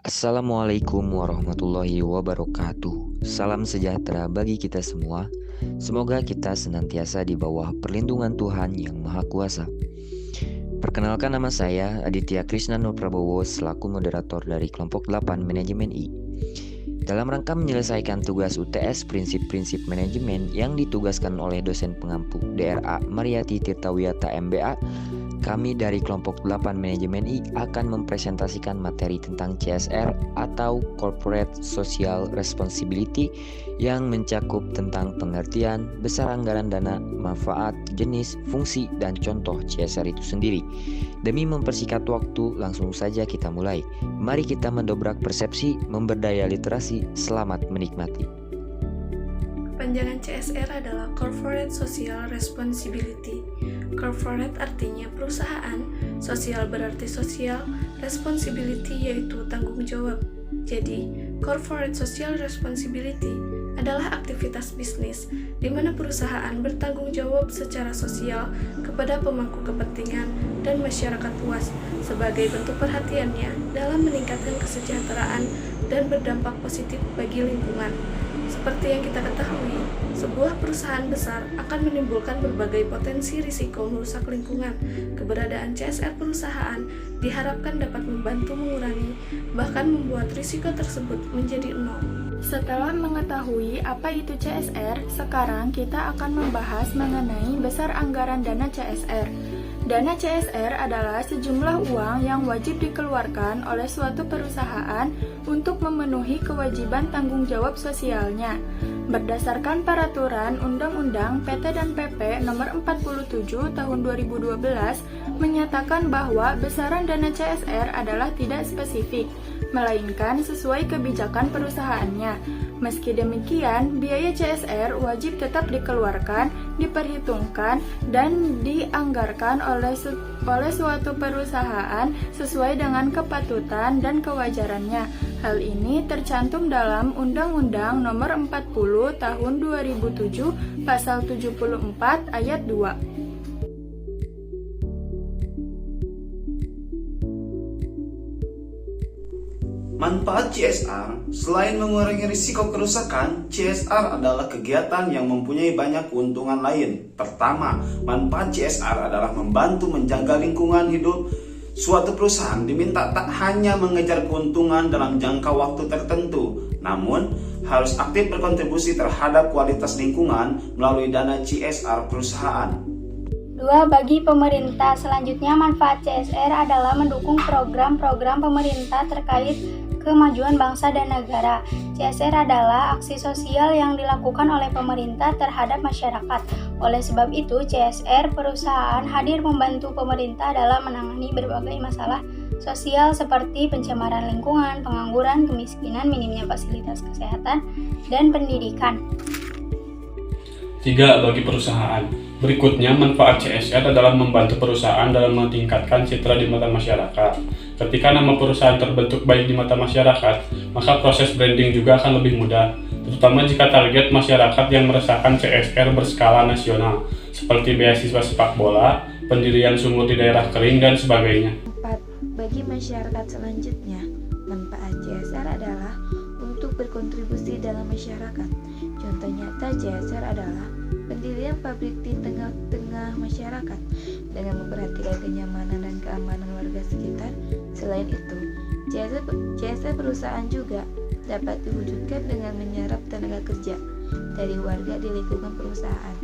Assalamualaikum warahmatullahi wabarakatuh. Salam sejahtera bagi kita semua. Semoga kita senantiasa di bawah perlindungan Tuhan Yang Maha Kuasa. Perkenalkan, nama saya Aditya Krisna Nur Prabowo selaku moderator dari kelompok 8 Manajemen I. Dalam rangka menyelesaikan tugas UTS prinsip-prinsip manajemen yang ditugaskan oleh dosen pengampu DRA Mariati Tirtawiyata MBA, kami dari kelompok 8 Manajemen I akan mempresentasikan materi tentang CSR atau Corporate Social Responsibility yang mencakup tentang pengertian, besar anggaran dana, manfaat, jenis, fungsi, dan contoh CSR itu sendiri. Demi mempersingkat waktu, langsung saja kita mulai. Mari kita mendobrak persepsi, memberdaya literasi. Selamat menikmati. Panjangan CSR adalah Corporate Social Responsibility. Corporate artinya perusahaan, sosial berarti sosial, responsibility yaitu tanggung jawab. Jadi, Corporate Social Responsibility adalah aktivitas bisnis di mana perusahaan bertanggung jawab secara sosial kepada pemangku kepentingan dan masyarakat luas sebagai bentuk perhatiannya dalam meningkatkan kesejahteraan dan berdampak positif bagi lingkungan. Seperti yang kita ketahui, sebuah perusahaan besar akan menimbulkan berbagai potensi risiko merusak lingkungan. Keberadaan CSR perusahaan diharapkan dapat membantu mengurangi, bahkan membuat risiko tersebut menjadi nol. Setelah mengetahui apa itu CSR, sekarang kita akan membahas mengenai besar anggaran dana CSR. Dana CSR adalah sejumlah uang yang wajib dikeluarkan oleh suatu perusahaan untuk memenuhi kewajiban tanggung jawab sosialnya. Berdasarkan peraturan Undang-Undang PT dan PP Nomor 47 Tahun 2012 menyatakan bahwa besaran dana CSR adalah tidak spesifik, melainkan sesuai kebijakan perusahaannya. Meski demikian, biaya CSR wajib tetap dikeluarkan, diperhitungkan, dan dianggarkan oleh suatu perusahaan sesuai dengan kepatutan dan kewajarannya. Hal ini tercantum dalam Undang-Undang Nomor 40 Tahun 2007 Pasal 74 Ayat 2. Manfaat CSR, selain mengurangi risiko kerusakan, CSR adalah kegiatan yang mempunyai banyak keuntungan lain. Pertama, manfaat CSR adalah membantu menjaga lingkungan hidup. Suatu perusahaan diminta tak hanya mengejar keuntungan dalam jangka waktu tertentu, namun harus aktif berkontribusi terhadap kualitas lingkungan melalui dana CSR perusahaan. 2. Bagi pemerintah, selanjutnya manfaat CSR adalah mendukung program-program pemerintah terkait kemajuan bangsa dan negara. CSR adalah aksi sosial yang dilakukan oleh pemerintah terhadap masyarakat. Oleh sebab itu, CSR perusahaan hadir membantu pemerintah dalam menangani berbagai masalah sosial seperti pencemaran lingkungan, pengangguran, kemiskinan, minimnya fasilitas kesehatan, dan pendidikan. 3. Bagi perusahaan. Berikutnya, manfaat CSR adalah membantu perusahaan dalam meningkatkan citra di mata masyarakat. Ketika nama perusahaan terbentuk baik di mata masyarakat, maka proses branding juga akan lebih mudah, terutama jika target masyarakat yang merasakan CSR berskala nasional, seperti beasiswa sepak bola, pendirian sumur di daerah kering, dan sebagainya. 4. Bagi masyarakat selanjutnya, manfaat CSR adalah untuk berkontribusi dalam masyarakat. Contoh nyata CSR adalah pendirian pabrik di tengah-tengah masyarakat dengan memperhatikan kenyamanan dan keamanan warga sekitar. Selain itu, CSR perusahaan juga dapat diwujudkan dengan menyerap tenaga kerja dari warga di lingkungan perusahaan.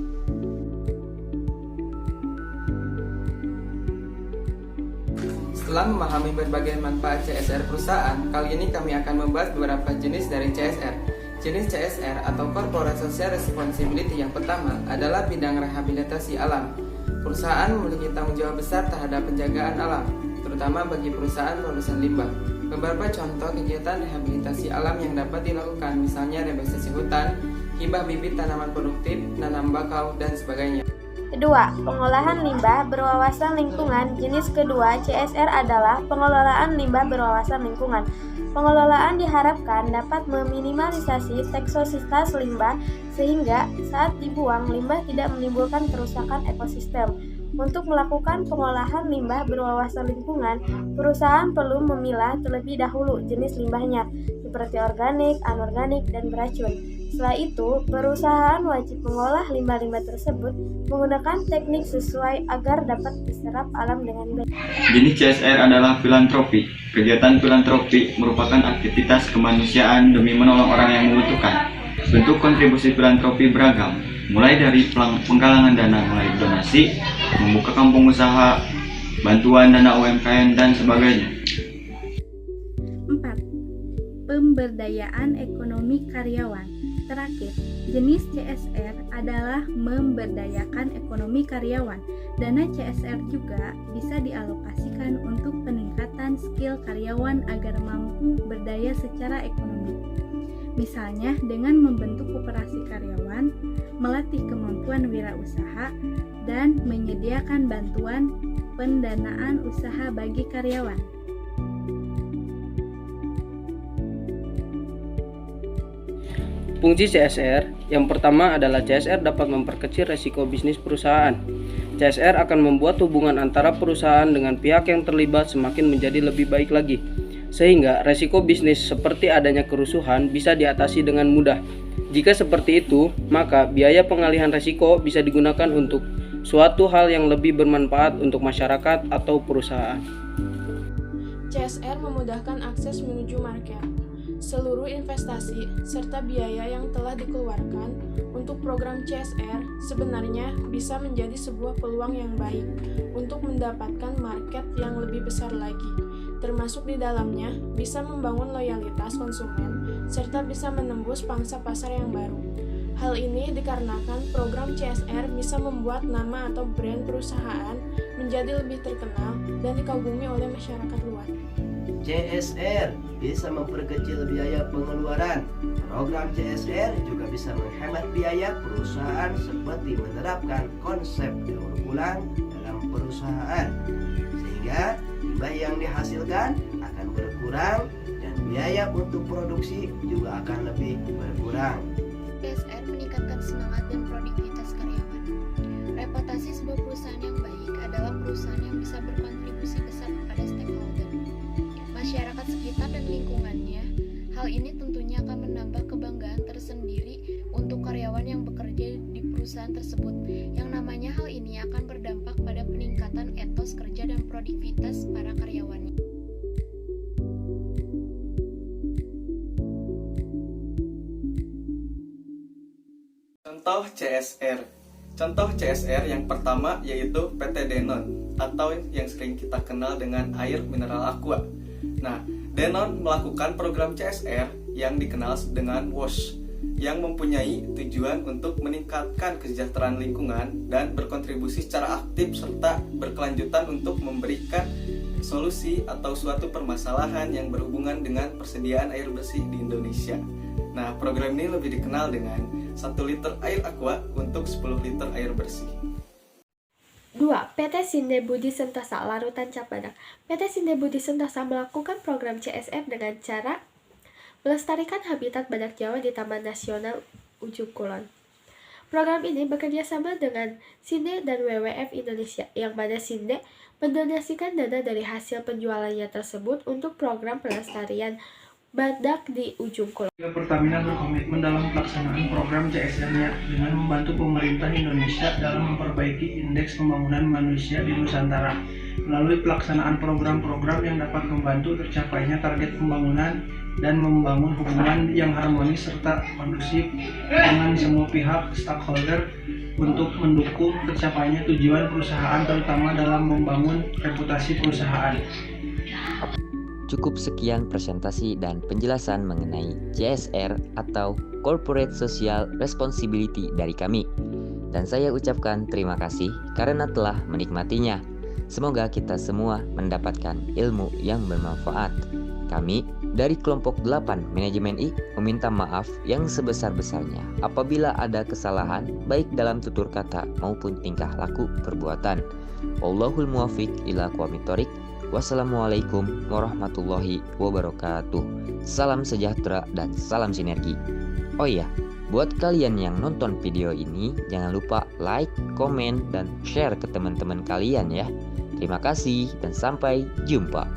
Setelah memahami berbagai manfaat CSR perusahaan, kali ini kami akan membahas beberapa jenis dari CSR. Jenis CSR atau Corporate Social Responsibility yang pertama adalah bidang rehabilitasi alam. Perusahaan memiliki tanggung jawab besar terhadap penjagaan alam, terutama bagi perusahaan produsen limbah. Beberapa contoh kegiatan rehabilitasi alam yang dapat dilakukan misalnya reboisasi hutan, hibah bibit tanaman produktif, nanam bakau, dan sebagainya. Kedua, pengolahan limbah berwawasan lingkungan. Jenis kedua CSR adalah pengelolaan limbah berwawasan lingkungan. Pengelolaan diharapkan dapat meminimalisasi toksisitas limbah sehingga saat dibuang limbah tidak menimbulkan kerusakan ekosistem. Untuk melakukan pengolahan limbah berwawasan lingkungan, perusahaan perlu memilah terlebih dahulu jenis limbahnya, seperti organik, anorganik, dan beracun. Setelah itu, perusahaan wajib mengolah limbah-limbah tersebut menggunakan teknik sesuai agar dapat diserap alam dengan baik. Jenis CSR adalah filantropi. Kegiatan filantropi merupakan aktivitas kemanusiaan demi menolong orang yang membutuhkan. Bentuk kontribusi filantropi beragam, mulai dari penggalangan dana melalui donasi, membuka kampung usaha, bantuan dana UMKM, dan sebagainya. 4. Pemberdayaan ekonomi karyawan. Terakhir, jenis CSR adalah memberdayakan ekonomi karyawan. Dana CSR juga bisa dialokasikan untuk peningkatan skill karyawan agar mampu berdaya secara ekonomi. Misalnya dengan membentuk koperasi karyawan, melatih kemampuan wirausaha, dan menyediakan bantuan pendanaan usaha bagi karyawan. Fungsi CSR, yang pertama adalah CSR dapat memperkecil resiko bisnis perusahaan. CSR akan membuat hubungan antara perusahaan dengan pihak yang terlibat semakin menjadi lebih baik lagi, sehingga resiko bisnis seperti adanya kerusuhan bisa diatasi dengan mudah. Jika seperti itu, maka biaya pengalihan resiko bisa digunakan untuk suatu hal yang lebih bermanfaat untuk masyarakat atau perusahaan. CSR memudahkan akses menuju market. Seluruh investasi serta biaya yang telah dikeluarkan untuk program CSR sebenarnya bisa menjadi sebuah peluang yang baik untuk mendapatkan market yang lebih besar lagi, termasuk di dalamnya bisa membangun loyalitas konsumen serta bisa menembus pangsa pasar yang baru. Hal ini dikarenakan program CSR bisa membuat nama atau brand perusahaan menjadi lebih terkenal dan dikagumi oleh masyarakat luas. CSR bisa memperkecil biaya pengeluaran. Program CSR juga bisa menghemat biaya perusahaan seperti menerapkan konsep daur ulang dalam perusahaan, sehingga limbah yang dihasilkan akan berkurang dan biaya untuk produksi juga akan lebih berkurang. CSR meningkatkan semangat dan produktivitas karyawan. Reputasi sebuah perusahaan yang baik adalah perusahaan yang bisa berkontribusi besar kepada stakeholder, masyarakat sekitar dan lingkungannya. Hal ini tentunya akan menambah kebanggaan tersendiri untuk karyawan yang bekerja di perusahaan tersebut. Yang namanya hal ini akan berdampak pada peningkatan etos kerja dan produktivitas para karyawannya. Contoh CSR. Contoh CSR yang pertama yaitu PT Denon atau yang sering kita kenal dengan air mineral aqua. Nah, Denon melakukan program CSR yang dikenal dengan WASH yang mempunyai tujuan untuk meningkatkan kesejahteraan lingkungan dan berkontribusi secara aktif serta berkelanjutan untuk memberikan solusi atau suatu permasalahan yang berhubungan dengan persediaan air bersih di Indonesia. Nah, program ini lebih dikenal dengan 1 liter air aqua untuk 10 liter air bersih. 2. PT Sinde Budi Sentosa Larutan Capadak. PT Sinde Budi Sentosa melakukan program CSR dengan cara melestarikan habitat badak Jawa di Taman Nasional Ujung Kulon. Program ini bekerja sama dengan Sinde dan WWF Indonesia, yang mana Sinde mendonasikan dana dari hasil penjualannya tersebut untuk program pelestarian badak di Ujung Kulon. Pertamina berkomitmen dalam pelaksanaan program CSR-nya dengan membantu pemerintah Indonesia dalam memperbaiki indeks pembangunan manusia di Nusantara melalui pelaksanaan program-program yang dapat membantu tercapainya target pembangunan dan membangun hubungan yang harmonis serta kondusif dengan semua pihak stakeholder untuk mendukung tercapainya tujuan perusahaan, terutama dalam membangun reputasi perusahaan. Cukup sekian presentasi dan penjelasan mengenai CSR atau Corporate Social Responsibility dari kami. Dan saya ucapkan terima kasih karena telah menikmatinya. Semoga kita semua mendapatkan ilmu yang bermanfaat. Kami dari kelompok 8 Manajemen I meminta maaf yang sebesar-besarnya apabila ada kesalahan baik dalam tutur kata maupun tingkah laku perbuatan. Wallahul muwaffiq ila aqwamit thoriq. Wassalamualaikum warahmatullahi wabarakatuh. Salam sejahtera dan salam sinergi. Oh iya, Buat kalian yang nonton video ini, jangan lupa like, komen, dan share ke teman-teman kalian ya. Terima kasih dan sampai jumpa.